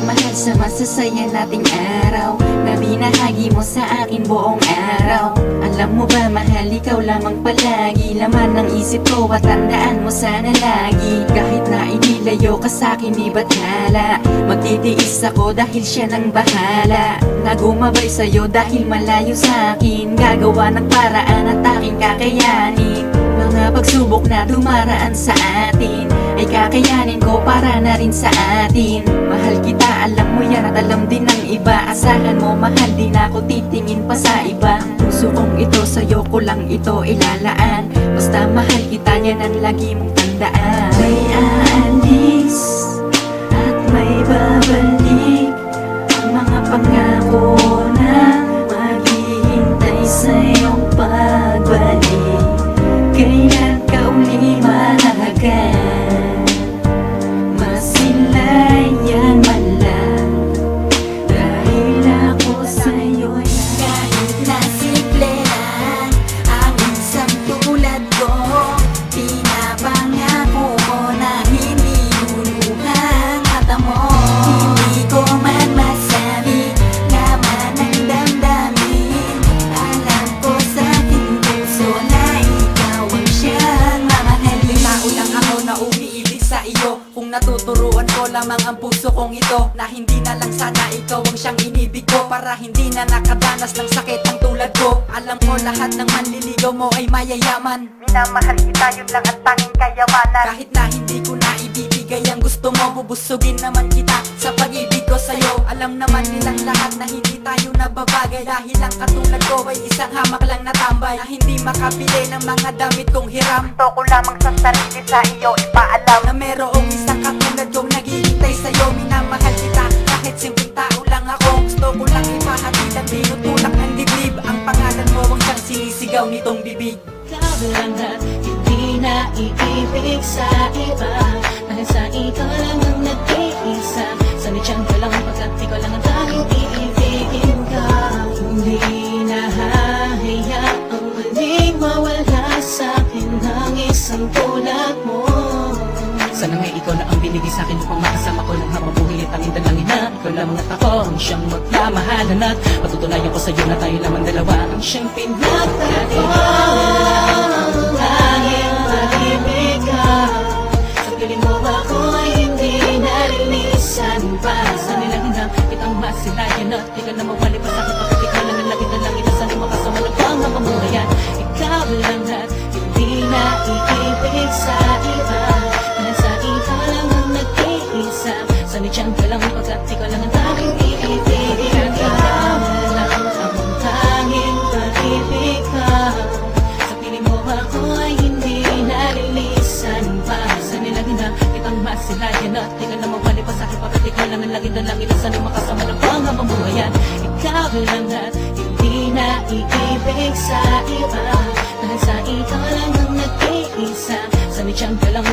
pagmamahal sa masasaya nating araw na binahagi mo sa akin buong araw. Alam mo ba mahal, ikaw lamang palagi laman ng isip ko at tandaan mo sana lagi. Kahit na inilayo ka sa'kin ni bathala, magtitiis ako dahil siya nang bahala. Nagumabay sa'yo dahil malayo sa'kin, gagawa ng paraan at aking kakayanin. Mga pagsubok na dumaraan sa atin ay kakayanin ko para na rin sa atin. Mahal kita, alam mo yan at alam din ng iba. Asahan mo mahal, di na ako titingin pa sa iba. Puso kong ito, sa'yo ko lang ito ilalaan. Basta mahal kita, yan ang lagi mong tandaan. May aalis at may babalik, ang mga pangako na maghihintay sa iyong pagbalik. Kailan ka uli malagan, masilayan man lang, dahil ako sa'yo yan. Kahit na simple lang ang isang tulad ko, pinapangako ko na hindi luluhang mata mo. Hindi ko man masabi naman ang damdamin, alam ko sa aking puso na ikaw ang siyang mamahalin. Tao lang ako na umiibig sa iyo, kung natuturuan ko lamang ang puso kong ito, na hindi na lang sana ikaw ang siyang inibig ko, para hindi na nakadanas ng sakit ang tulad ko. Alam ko lahat ng manliligaw mo ay mayayaman, minamahal kita, yun lang ang tanging kayamanan. Kahit na hindi ko na ibibigay ang gusto mo, bubusugin naman kita sa pag-ibig ko sa'yo. Alam naman nilang lahat na hindi tayo nababagay, dahil ang katulad ko ay isang hamak lang na tambay, na hindi makabili ng mga damit kong hiram. Gusto ko lamang sa sarili sa iyo ipaalam na merong isang katulad kong naghihintay sa'yo. Minamahal kita kahit simpleng tao lang ako, gusto ko lang ipahatid ang tinutulak ng dibdib. Ang pangalan mo ang siyang sinisigaw nitong bibig. Ikaw lang at hindi na iibig sa iba, dahil sa ikaw lang ang nag-iisa. Sanadyan ka lang pagkat ikaw lang ang tanging iibigin ka. Hindi nahahayaang muling mawala sa'kin ang isang tulad mo. Sana nga ikaw na ang binigay sa'kin upang makasama ko ng habang buhay at tanging dalangin na ikaw lamang at ako ang siyang magmamahalan, at patutunayan ko sa'yo na tayo lamang dalawa ang siyang pinagkakailangan. Tanging pag-ibig ka, sa piling mo ako ay hindi narilisan pa. Sa nilang hinang kitang masilayan at di ka na mawali pa sa'kin, pagkat ikaw lang ang lagi dalangin na sana makasama ng panghapamuhayan. Ikaw lang at hindi na iibig sa iba, dahil sa ikaw lang ang nag-iisa. Sanadyan ka lang pagkat ikaw lang ang tanging iibigin ka. Ikaw lang ang tanging pag-ibig ka, sa piling mo ako ay hindi narilisan pa. Sa nilang hinang kitang masilayan at di ka na mawali pa sa'kin, pagkat ikaw lang ang lagi dalangin na sana makasama ng panghapamuhayan. Ikaw lang at hindi na iibig sa iba, dahil sa ikaw lang ang nag-iisa. Sanadyan ka lang